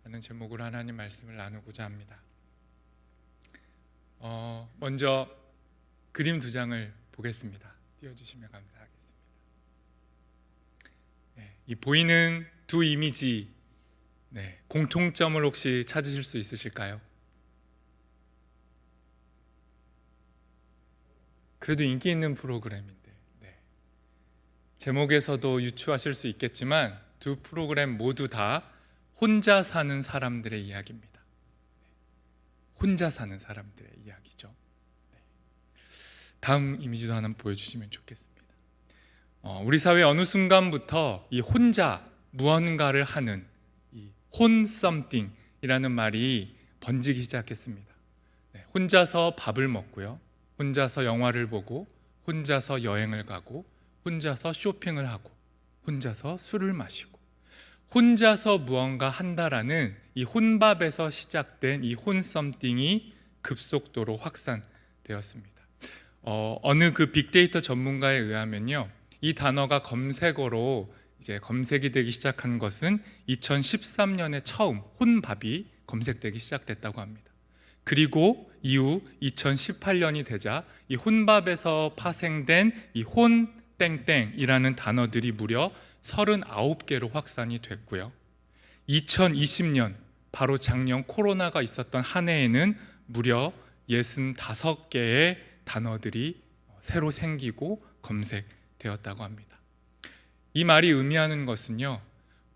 라는 제목으로 하나님 말씀을 나누고자 합니다. 먼저 그림 두 장을 보겠습니다. 띄워주시면 감사하겠습니다. 이 보이는 두 이미지, 공통점을 혹시 찾으실 수 있으실까요? 그래도 인기 있는 프로그램인데 제목에서도 유추하실 수 있겠지만 두 프로그램 모두 다 혼자 사는 사람들의 이야기입니다. 혼자 사는 사람들의 이야기죠. 다음 이미지도 하나 보여주시면 좋겠습니다. 우리 사회 어느 순간부터 이 혼자 무언가를 하는 이 혼 썸띵이라는 말이 번지기 시작했습니다. 혼자서 밥을 먹고요, 혼자서 영화를 보고, 혼자서 여행을 가고, 혼자서 쇼핑을 하고, 혼자서 술을 마시고, 혼자서 무언가 한다라는 이 혼밥에서 시작된 이 혼썸띵이 급속도로 확산되었습니다. 어느 그 빅데이터 전문가에 의하면요, 이 단어가 검색어로 이제 검색이 되기 시작한 것은 2013년에 처음 혼밥이 검색되기 시작됐다고 합니다. 그리고 이후 2018년이 되자 이 혼밥에서 파생된 이 혼땡땡이라는 단어들이 무려 39개로 확산이 됐고요. 2020년, 바로 작년 코로나가 있었던 한 해에는 무려 65개의 단어들이 새로 생기고 검색되었다고 합니다. 이 말이 의미하는 것은요,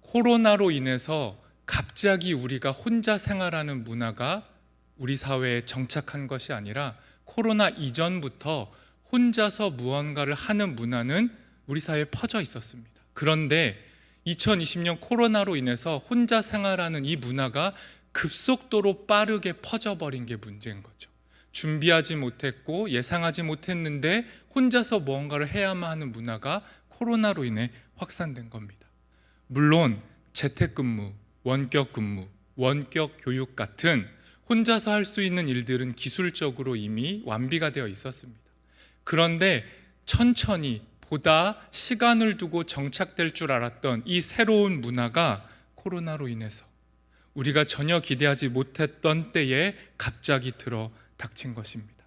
코로나로 인해서 갑자기 우리가 혼자 생활하는 문화가 우리 사회에 정착한 것이 아니라 코로나 이전부터 혼자서 무언가를 하는 문화는 우리 사회에 퍼져 있었습니다. 그런데 2020년 코로나로 인해서 혼자 생활하는 이 문화가 급속도로 빠르게 퍼져버린 게 문제인 거죠. 준비하지 못했고 예상하지 못했는데 혼자서 무언가를 해야만 하는 문화가 코로나로 인해 확산된 겁니다. 물론 재택근무, 원격근무, 원격 교육 같은 혼자서 할 수 있는 일들은 기술적으로 이미 완비가 되어 있었습니다. 그런데 천천히 보다 시간을 두고 정착될 줄 알았던 이 새로운 문화가 코로나로 인해서 우리가 전혀 기대하지 못했던 때에 갑자기 들어 닥친 것입니다.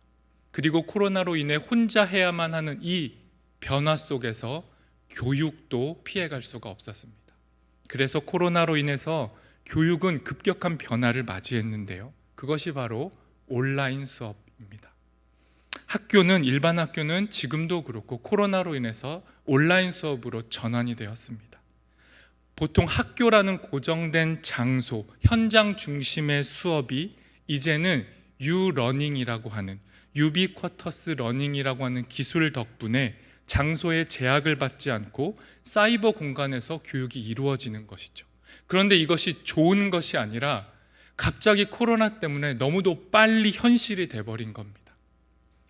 그리고 코로나로 인해 혼자 해야만 하는 이 변화 속에서 교육도 피해갈 수가 없었습니다. 그래서 코로나로 인해서 교육은 급격한 변화를 맞이했는데요, 그것이 바로 온라인 수업입니다. 일반 학교는 지금도 그렇고 코로나로 인해서 온라인 수업으로 전환이 되었습니다. 보통 학교라는 고정된 장소, 현장 중심의 수업이 이제는 유러닝이라고 하는, 유비쿼터스 러닝이라고 하는 기술 덕분에 장소의 제약을 받지 않고 사이버 공간에서 교육이 이루어지는 것이죠. 그런데 이것이 좋은 것이 아니라 갑자기 코로나 때문에 너무도 빨리 현실이 돼버린 겁니다.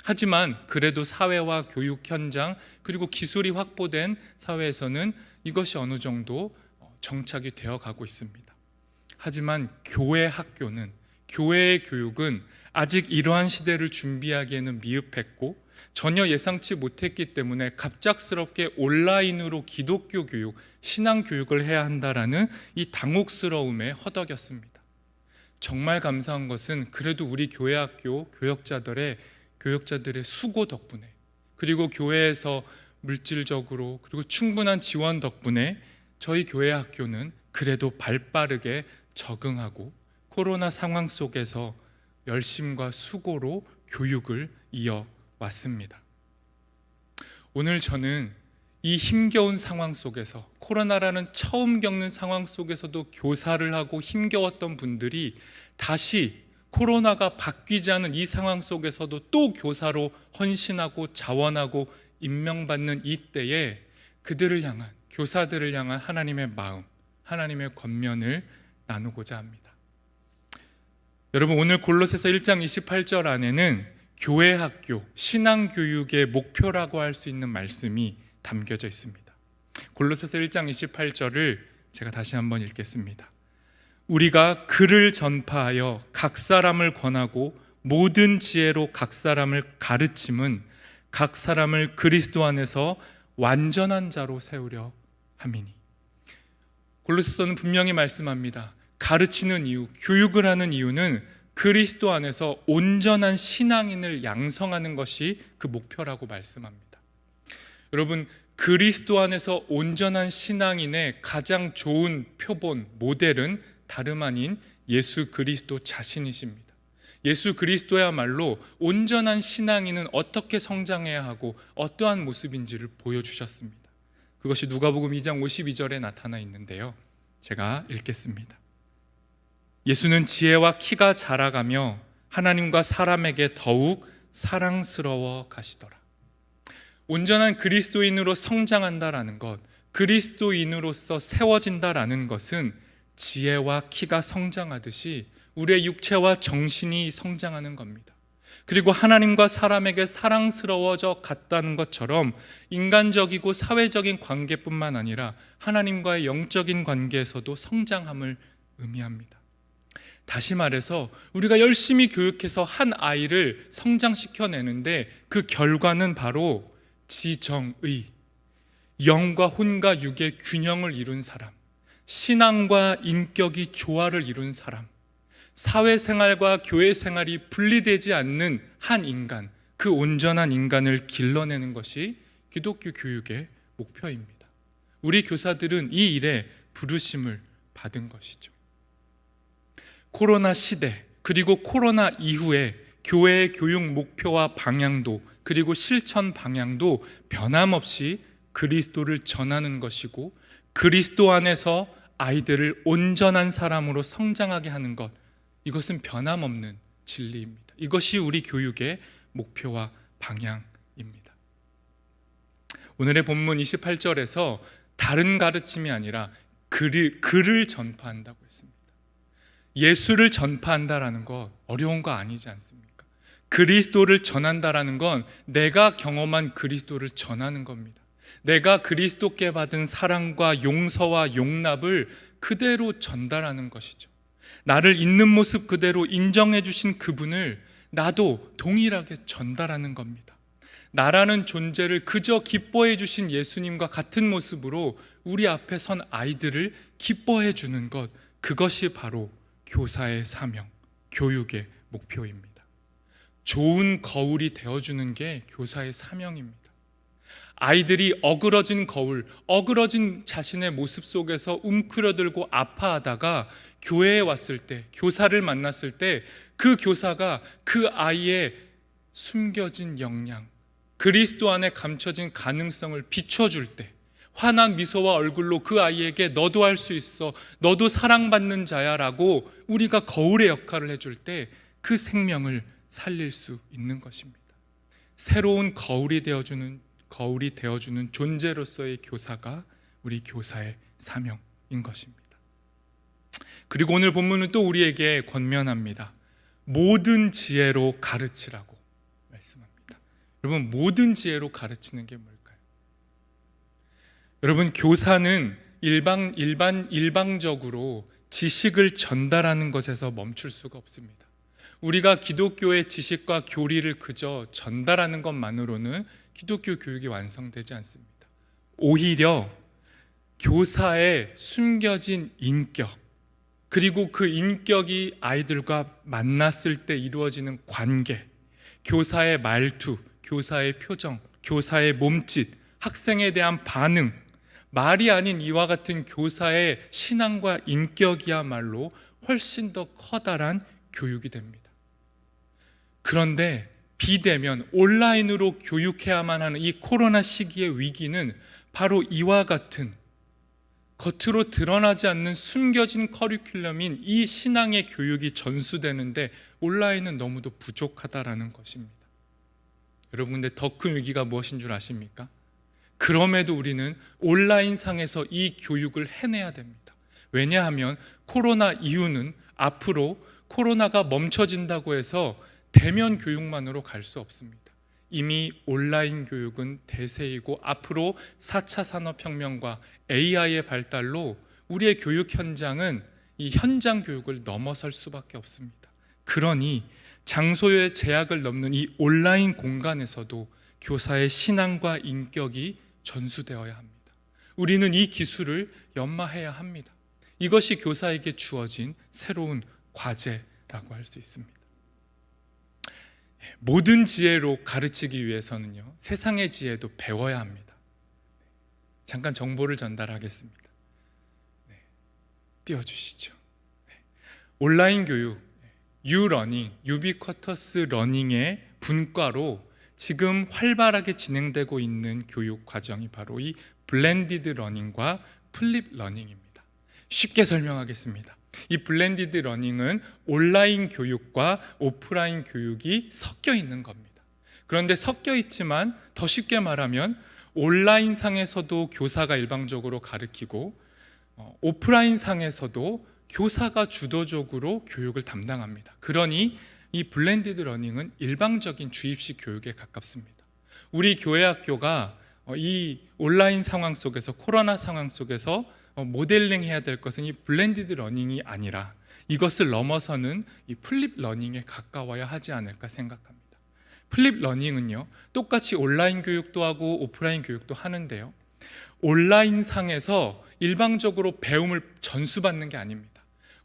하지만 그래도 사회와 교육 현장 그리고 기술이 확보된 사회에서는 이것이 어느 정도 정착이 되어 가고 있습니다. 하지만 교회의 교육은 아직 이러한 시대를 준비하기에는 미흡했고 전혀 예상치 못했기 때문에 갑작스럽게 온라인으로 기독교 교육, 신앙 교육을 해야 한다라는 이 당혹스러움에 허덕였습니다. 정말 감사한 것은 그래도 우리 교회학교 교역자들의 수고 덕분에, 그리고 교회에서 물질적으로 그리고 충분한 지원 덕분에 저희 교회 학교는 그래도 발빠르게 적응하고 코로나 상황 속에서 열심과 수고로 교육을 이어왔습니다. 오늘 저는 이 힘겨운 상황 속에서, 코로나라는 처음 겪는 상황 속에서도 교사를 하고 힘겨웠던 분들이 다시 코로나가 바뀌지 않은 이 상황 속에서도 또 교사로 헌신하고 자원하고 임명받는 이때에 그들을 향한, 교사들을 향한 하나님의 마음, 하나님의 권면을 나누고자 합니다. 여러분, 오늘 골로새서 1장 28절 안에는 교회 학교, 신앙교육의 목표라고 할 수 있는 말씀이 담겨져 있습니다. 골로새서 1장 28절을 제가 다시 한번 읽겠습니다. 우리가 글을 전파하여 각 사람을 권하고 모든 지혜로 각 사람을 가르침은 각 사람을 그리스도 안에서 완전한 자로 세우려 함이니. 골로새서는 분명히 말씀합니다. 가르치는 이유, 교육을 하는 이유는 그리스도 안에서 온전한 신앙인을 양성하는 것이 그 목표라고 말씀합니다. 여러분, 그리스도 안에서 온전한 신앙인의 가장 좋은 표본, 모델은 다름 아닌 예수 그리스도 자신이십니다. 예수 그리스도야말로 온전한 신앙인은 어떻게 성장해야 하고 어떠한 모습인지를 보여주셨습니다. 그것이 누가복음 2장 52절에 나타나 있는데요, 제가 읽겠습니다. 예수는 지혜와 키가 자라가며 하나님과 사람에게 더욱 사랑스러워 가시더라. 온전한 그리스도인으로 성장한다라는 것, 그리스도인으로서 세워진다라는 것은 지혜와 키가 성장하듯이 우리의 육체와 정신이 성장하는 겁니다. 그리고 하나님과 사람에게 사랑스러워져 갔다는 것처럼 인간적이고 사회적인 관계뿐만 아니라 하나님과의 영적인 관계에서도 성장함을 의미합니다. 다시 말해서 우리가 열심히 교육해서 한 아이를 성장시켜내는데 그 결과는 바로 지정의, 영과 혼과 육의 균형을 이룬 사람, 신앙과 인격이 조화를 이룬 사람, 사회생활과 교회생활이 분리되지 않는 한 인간, 그 온전한 인간을 길러내는 것이 기독교 교육의 목표입니다. 우리 교사들은 이 일에 부르심을 받은 것이죠. 코로나 시대, 그리고 코로나 이후에 교회의 교육 목표와 방향도, 그리고 실천 방향도 변함없이 그리스도를 전하는 것이고, 그리스도 안에서 아이들을 온전한 사람으로 성장하게 하는 것, 이것은 변함없는 진리입니다. 이것이 우리 교육의 목표와 방향입니다. 오늘의 본문 28절에서 다른 가르침이 아니라 글을 전파한다고 했습니다. 예수를 전파한다라는 것 어려운 거 아니지 않습니까? 그리스도를 전한다라는 건 내가 경험한 그리스도를 전하는 겁니다. 내가 그리스도께 받은 사랑과 용서와 용납을 그대로 전달하는 것이죠. 나를 있는 모습 그대로 인정해 주신 그분을 나도 동일하게 전달하는 겁니다. 나라는 존재를 그저 기뻐해 주신 예수님과 같은 모습으로 우리 앞에 선 아이들을 기뻐해 주는 것, 그것이 바로 교사의 사명, 교육의 목표입니다. 좋은 거울이 되어주는 게 교사의 사명입니다. 아이들이 어그러진 거울, 어그러진 자신의 모습 속에서 움크려들고 아파하다가 교회에 왔을 때, 교사를 만났을 때 그 교사가 그 아이의 숨겨진 역량, 그리스도 안에 감춰진 가능성을 비춰줄 때, 환한 미소와 얼굴로 그 아이에게 너도 할 수 있어, 너도 사랑받는 자야 라고 우리가 거울의 역할을 해줄 때 그 생명을 살릴 수 있는 것입니다. 새로운 거울이 되어주는 존재로서의 교사가 우리 교사의 사명인 것입니다. 그리고 오늘 본문은 또 우리에게 권면합니다. 모든 지혜로 가르치라고 말씀합니다. 여러분, 모든 지혜로 가르치는 게 뭘까요? 여러분, 교사는 일방적으로 지식을 전달하는 것에서 멈출 수가 없습니다. 우리가 기독교의 지식과 교리를 그저 전달하는 것만으로는 기독교 교육이 완성되지 않습니다. 오히려 교사의 숨겨진 인격, 그리고 그 인격이 아이들과 만났을 때 이루어지는 관계, 교사의 말투, 교사의 표정, 교사의 몸짓, 학생에 대한 반응, 말이 아닌 이와 같은 교사의 신앙과 인격이야말로 훨씬 더 커다란 교육이 됩니다. 그런데 비대면 온라인으로 교육해야만 하는 이 코로나 시기의 위기는 바로 이와 같은 겉으로 드러나지 않는 숨겨진 커리큘럼인 이 신앙의 교육이 전수되는데 온라인은 너무도 부족하다라는 것입니다. 여러분, 근데 더 큰 위기가 무엇인 줄 아십니까? 그럼에도 우리는 온라인상에서 이 교육을 해내야 됩니다. 왜냐하면 코로나 이후는 앞으로 코로나가 멈춰진다고 해서 대면 교육만으로 갈 수 없습니다. 이미 온라인 교육은 대세이고 앞으로 4차 산업혁명과 AI의 발달로 우리의 교육 현장은 이 현장 교육을 넘어설 수밖에 없습니다. 그러니 장소의 제약을 넘는 이 온라인 공간에서도 교사의 신앙과 인격이 전수되어야 합니다. 우리는 이 기술을 연마해야 합니다. 이것이 교사에게 주어진 새로운 과제라고 할 수 있습니다. 모든 지혜로 가르치기 위해서는요, 세상의 지혜도 배워야 합니다. 잠깐 정보를 전달하겠습니다. 띄워주시죠. 온라인 교육, 유러닝, 유비쿼터스 러닝의 분과로 지금 활발하게 진행되고 있는 교육 과정이 바로 이 블렌디드 러닝과 플립 러닝입니다. 쉽게 설명하겠습니다. 이 블렌디드 러닝은 온라인 교육과 오프라인 교육이 섞여 있는 겁니다. 그런데 섞여 있지만 더 쉽게 말하면 온라인 상에서도 교사가 일방적으로 가르치고 오프라인 상에서도 교사가 주도적으로 교육을 담당합니다. 그러니 이 블렌디드 러닝은 일방적인 주입식 교육에 가깝습니다. 우리 교회 학교가 이 온라인 상황 속에서, 코로나 상황 속에서 모델링 해야 될 것은 이 블렌디드 러닝이 아니라 이것을 넘어서는 이 플립 러닝에 가까워야 하지 않을까 생각합니다. 플립 러닝은요, 똑같이 온라인 교육도 하고 오프라인 교육도 하는데요, 온라인 상에서 일방적으로 배움을 전수받는 게 아닙니다.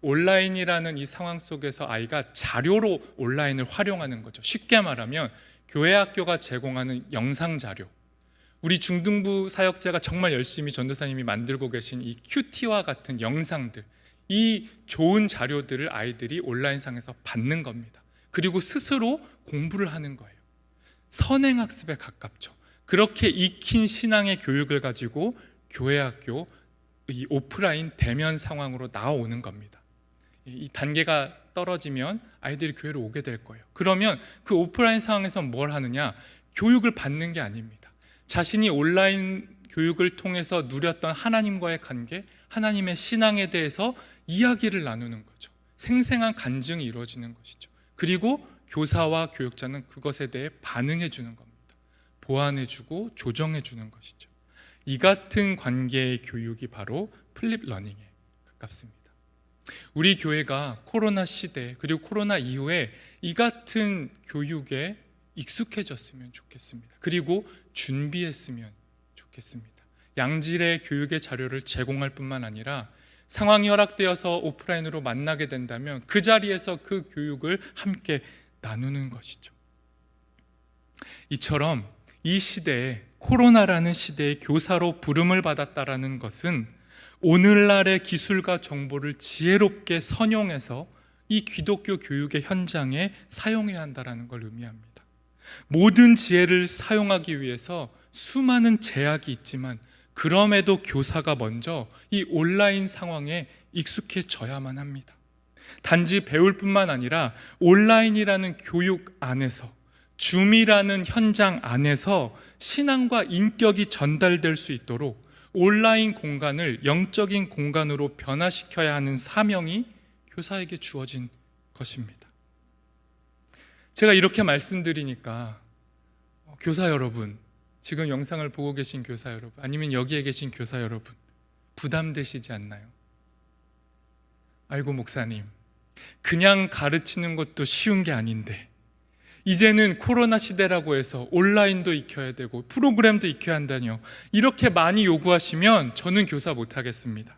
온라인이라는 이 상황 속에서 아이가 자료로 온라인을 활용하는 거죠. 쉽게 말하면 교회 학교가 제공하는 영상 자료, 우리 중등부 사역자가 정말 열심히 전도사님이 만들고 계신 이 큐티와 같은 영상들, 이 좋은 자료들을 아이들이 온라인상에서 받는 겁니다. 그리고 스스로 공부를 하는 거예요. 선행학습에 가깝죠. 그렇게 익힌 신앙의 교육을 가지고 교회 학교, 이 오프라인 대면 상황으로 나오는 겁니다. 이 단계가 떨어지면 아이들이 교회로 오게 될 거예요. 그러면 그 오프라인 상황에서 뭘 하느냐? 교육을 받는 게 아닙니다. 자신이 온라인 교육을 통해서 누렸던 하나님과의 관계, 하나님의 신앙에 대해서 이야기를 나누는 거죠. 생생한 간증이 이루어지는 것이죠. 그리고 교사와 교육자는 그것에 대해 반응해 주는 겁니다. 보완해 주고 조정해 주는 것이죠. 이 같은 관계의 교육이 바로 플립 러닝에 가깝습니다. 우리 교회가 코로나 시대 그리고 코로나 이후에 이 같은 교육에 익숙해졌으면 좋겠습니다. 그리고 준비했으면 좋겠습니다. 양질의 교육의 자료를 제공할 뿐만 아니라 상황이 허락되어서 오프라인으로 만나게 된다면 그 자리에서 그 교육을 함께 나누는 것이죠. 이처럼 이 시대에, 코로나라는 시대에 교사로 부름을 받았다라는 것은 오늘날의 기술과 정보를 지혜롭게 선용해서 이 기독교 교육의 현장에 사용해야 한다는 걸 의미합니다. 모든 지혜를 사용하기 위해서 수많은 제약이 있지만 그럼에도 교사가 먼저 이 온라인 상황에 익숙해져야만 합니다. 단지 배울 뿐만 아니라 온라인이라는 교육 안에서, 줌이라는 현장 안에서 신앙과 인격이 전달될 수 있도록 온라인 공간을 영적인 공간으로 변화시켜야 하는 사명이 교사에게 주어진 것입니다. 제가 이렇게 말씀드리니까 교사 여러분, 지금 영상을 보고 계신 교사 여러분, 아니면 여기에 계신 교사 여러분, 부담되시지 않나요? 아이고 목사님, 그냥 가르치는 것도 쉬운 게 아닌데 이제는 코로나 시대라고 해서 온라인도 익혀야 되고 프로그램도 익혀야 한다뇨. 이렇게 많이 요구하시면 저는 교사 못하겠습니다.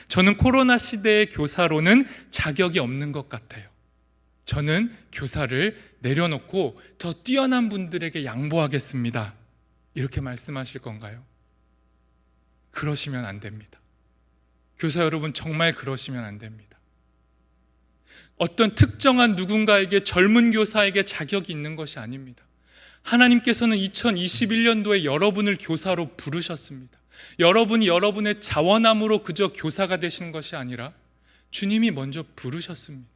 저는 코로나 시대의 교사로는 자격이 없는 것 같아요. 저는 교사를 내려놓고 더 뛰어난 분들에게 양보하겠습니다. 이렇게 말씀하실 건가요? 그러시면 안 됩니다. 교사 여러분, 정말 그러시면 안 됩니다. 어떤 특정한 누군가에게, 젊은 교사에게 자격이 있는 것이 아닙니다. 하나님께서는 2021년도에 여러분을 교사로 부르셨습니다. 여러분이 여러분의 자원함으로 그저 교사가 되신 것이 아니라 주님이 먼저 부르셨습니다.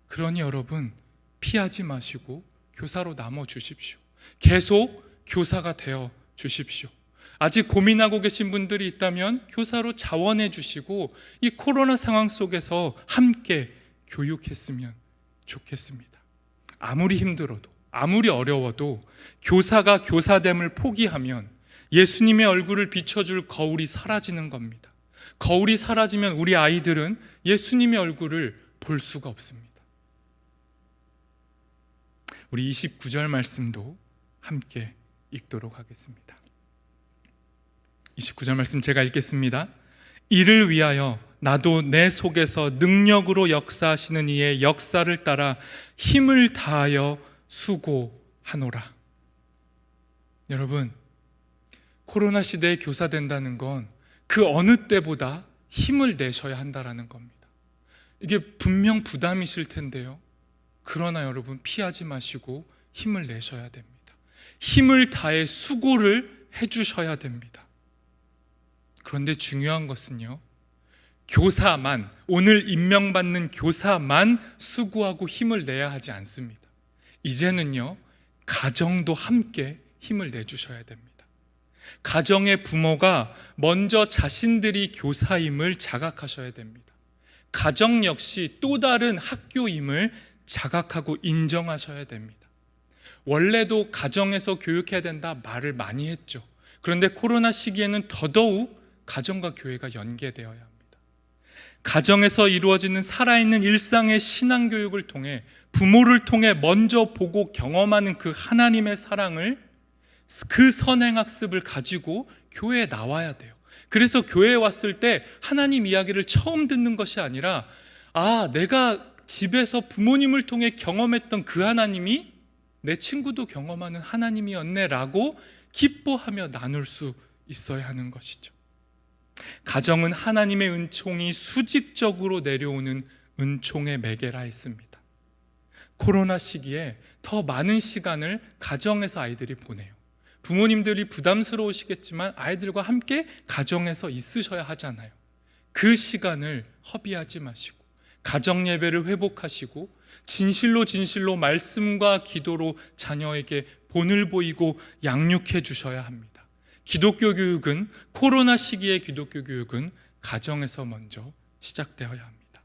그러니 여러분, 피하지 마시고 교사로 남아 주십시오. 계속 교사가 되어 주십시오. 아직 고민하고 계신 분들이 있다면 교사로 자원해 주시고 이 코로나 상황 속에서 함께 교육했으면 좋겠습니다. 아무리 힘들어도, 아무리 어려워도 교사가 교사됨을 포기하면 예수님의 얼굴을 비춰줄 거울이 사라지는 겁니다. 거울이 사라지면 우리 아이들은 예수님의 얼굴을 볼 수가 없습니다. 우리 29절 말씀도 함께 읽도록 하겠습니다. 29절 말씀 제가 읽겠습니다. 이를 위하여 나도 내 속에서 능력으로 역사하시는 이의 역사를 따라 힘을 다하여 수고하노라. 여러분, 코로나 시대에 교사 된다는 건 그 어느 때보다 힘을 내셔야 한다라는 겁니다. 이게 분명 부담이실 텐데요. 그러나 여러분, 피하지 마시고 힘을 내셔야 됩니다. 힘을 다해 수고를 해주셔야 됩니다. 그런데 중요한 것은요, 교사만, 오늘 임명받는 교사만 수고하고 힘을 내야 하지 않습니다. 이제는요, 가정도 함께 힘을 내주셔야 됩니다. 가정의 부모가 먼저 자신들이 교사임을 자각하셔야 됩니다. 가정 역시 또 다른 학교임을 자각하고 인정하셔야 됩니다. 원래도 가정에서 교육해야 된다 말을 많이 했죠. 그런데 코로나 시기에는 더더욱 가정과 교회가 연계되어야 합니다. 가정에서 이루어지는 살아있는 일상의 신앙교육을 통해 부모를 통해 먼저 보고 경험하는 그 하나님의 사랑을, 그 선행학습을 가지고 교회에 나와야 돼요. 그래서 교회에 왔을 때 하나님 이야기를 처음 듣는 것이 아니라, 내가 집에서 부모님을 통해 경험했던 그 하나님이 내 친구도 경험하는 하나님이었네 라고 기뻐하며 나눌 수 있어야 하는 것이죠. 가정은 하나님의 은총이 수직적으로 내려오는 은총의 매개라 했습니다. 코로나 시기에 더 많은 시간을 가정에서 아이들이 보내요. 부모님들이 부담스러우시겠지만 아이들과 함께 가정에서 있으셔야 하잖아요. 그 시간을 허비하지 마시고 가정 예배를 회복하시고 진실로 말씀과 기도로 자녀에게 본을 보이고 양육해 주셔야 합니다. 기독교 교육은, 코로나 시기의 기독교 교육은 가정에서 먼저 시작되어야 합니다.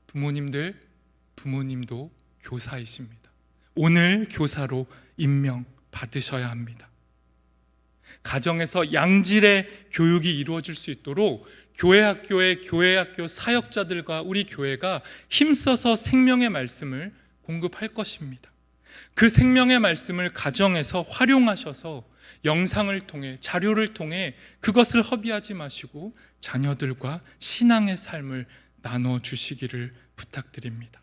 부모님들, 부모님도 교사이십니다. 오늘 교사로 임명 받으셔야 합니다. 가정에서 양질의 교육이 이루어질 수 있도록 교회학교의 교회학교 사역자들과 우리 교회가 힘써서 생명의 말씀을 공급할 것입니다. 그 생명의 말씀을 가정에서 활용하셔서 영상을 통해, 자료를 통해 그것을 허비하지 마시고 자녀들과 신앙의 삶을 나눠주시기를 부탁드립니다.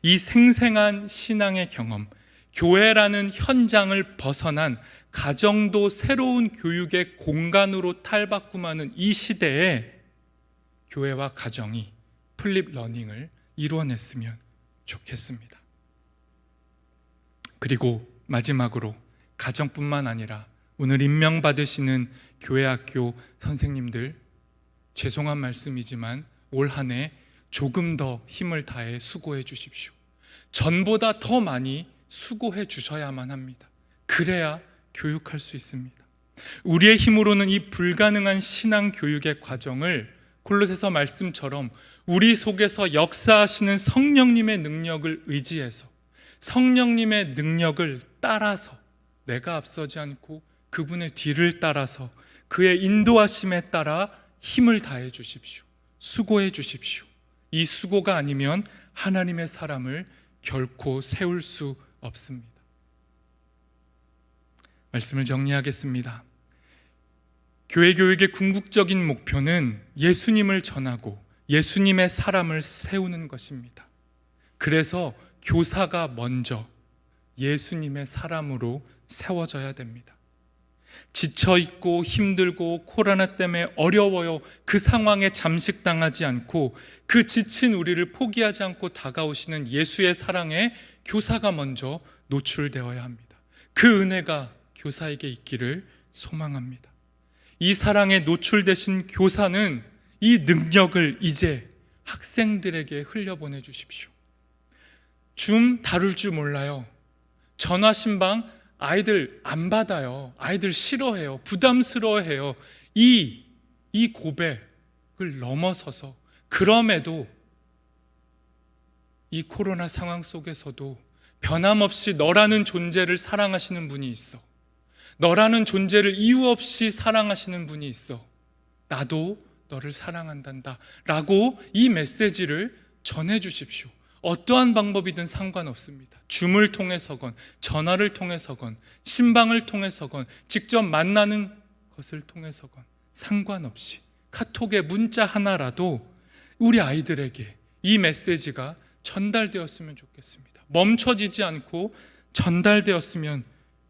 이 생생한 신앙의 경험, 교회라는 현장을 벗어난 가정도 새로운 교육의 공간으로 탈바꿈하는 이 시대에 교회와 가정이 플립 러닝을 이루어냈으면 좋겠습니다. 그리고 마지막으로 가정뿐만 아니라 오늘 임명받으시는 교회학교 선생님들, 죄송한 말씀이지만 올 한 해 조금 더 힘을 다해 수고해 주십시오. 전보다 더 많이 수고해 주셔야만 합니다. 그래야 교육할 수 있습니다. 우리의 힘으로는 이 불가능한 신앙 교육의 과정을 골로새서 말씀처럼 우리 속에서 역사하시는 성령님의 능력을 의지해서, 성령님의 능력을 따라서, 내가 앞서지 않고 그분의 뒤를 따라서 그의 인도하심에 따라 힘을 다해 주십시오. 수고해 주십시오. 이 수고가 아니면 하나님의 사람을 결코 세울 수 없습니다. 말씀을 정리하겠습니다. 교회 교육의 궁극적인 목표는 예수님을 전하고 예수님의 사람을 세우는 것입니다. 그래서 교사가 먼저 예수님의 사람으로 세워져야 됩니다. 지쳐있고 힘들고 코로나 때문에 어려워요. 그 상황에 잠식당하지 않고 그 지친 우리를 포기하지 않고 다가오시는 예수의 사랑에 교사가 먼저 노출되어야 합니다. 그 은혜가 교사에게 있기를 소망합니다. 이 사랑에 노출되신 교사는 이 능력을 이제 학생들에게 흘려보내 주십시오. 줌 다룰 줄 몰라요. 전화 신방 아이들 안 받아요. 아이들 싫어해요. 부담스러워해요. 이 고백을 넘어서서, 그럼에도 이 코로나 상황 속에서도 변함없이 너라는 존재를 사랑하시는 분이 있어. 너라는 존재를 이유 없이 사랑하시는 분이 있어. 나도 너를 사랑한단다 라고 이 메시지를 전해주십시오. 어떠한 방법이든 상관없습니다. 줌을 통해서건, 전화를 통해서건, 신방을 통해서건, 직접 만나는 것을 통해서건 상관없이 카톡의 문자 하나라도 우리 아이들에게 이 메시지가 전달되었으면 좋겠습니다. 멈춰지지 않고 전달되었으면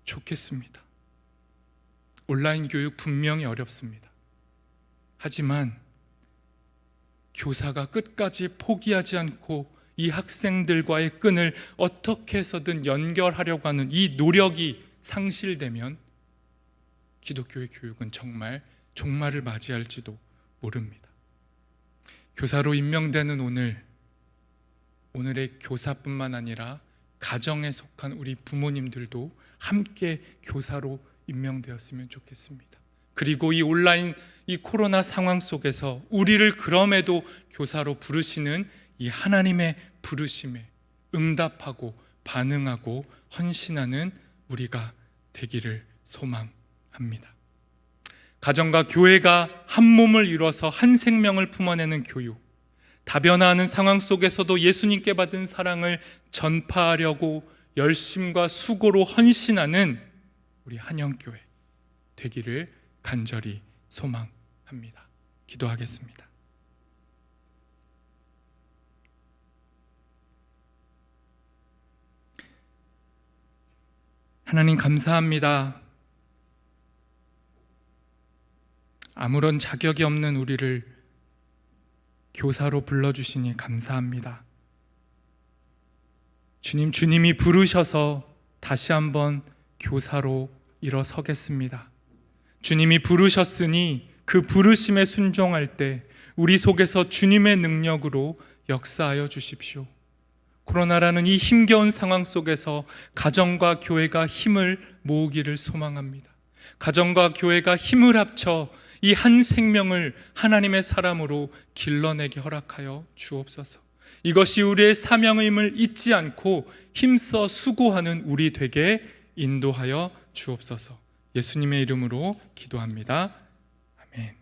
좋겠습니다. 온라인 교육 분명히 어렵습니다. 하지만 교사가 끝까지 포기하지 않고 이 학생들과의 끈을 어떻게 해서든 연결하려고 하는 이 노력이 상실되면 기독교의 교육은 정말 종말을 맞이할지도 모릅니다. 교사로 임명되는 오늘의 교사뿐만 아니라 가정에 속한 우리 부모님들도 함께 교사로 임명되었으면 좋겠습니다. 그리고 이 온라인 이 코로나 상황 속에서 우리를 그럼에도 교사로 부르시는 이 하나님의 부르심에 응답하고 반응하고 헌신하는 우리가 되기를 소망합니다. 가정과 교회가 한 몸을 이뤄서 한 생명을 품어내는 교육, 다변화하는 상황 속에서도 예수님께 받은 사랑을 전파하려고 열심과 수고로 헌신하는 우리 한영교회 되기를 간절히 소망합니다. 기도하겠습니다. 하나님 감사합니다. 아무런 자격이 없는 우리를 교사로 불러주시니 감사합니다. 주님이 부르셔서 다시 한번 교사로 일어서겠습니다. 주님이 부르셨으니 그 부르심에 순종할 때 우리 속에서 주님의 능력으로 역사하여 주십시오. 코로나라는 이 힘겨운 상황 속에서 가정과 교회가 힘을 모으기를 소망합니다. 가정과 교회가 힘을 합쳐 이 한 생명을 하나님의 사람으로 길러내게 허락하여 주옵소서. 이것이 우리의 사명임을 잊지 않고 힘써 수고하는 우리 되게 인도하여 주옵소서. 예수님의 이름으로 기도합니다. 아멘.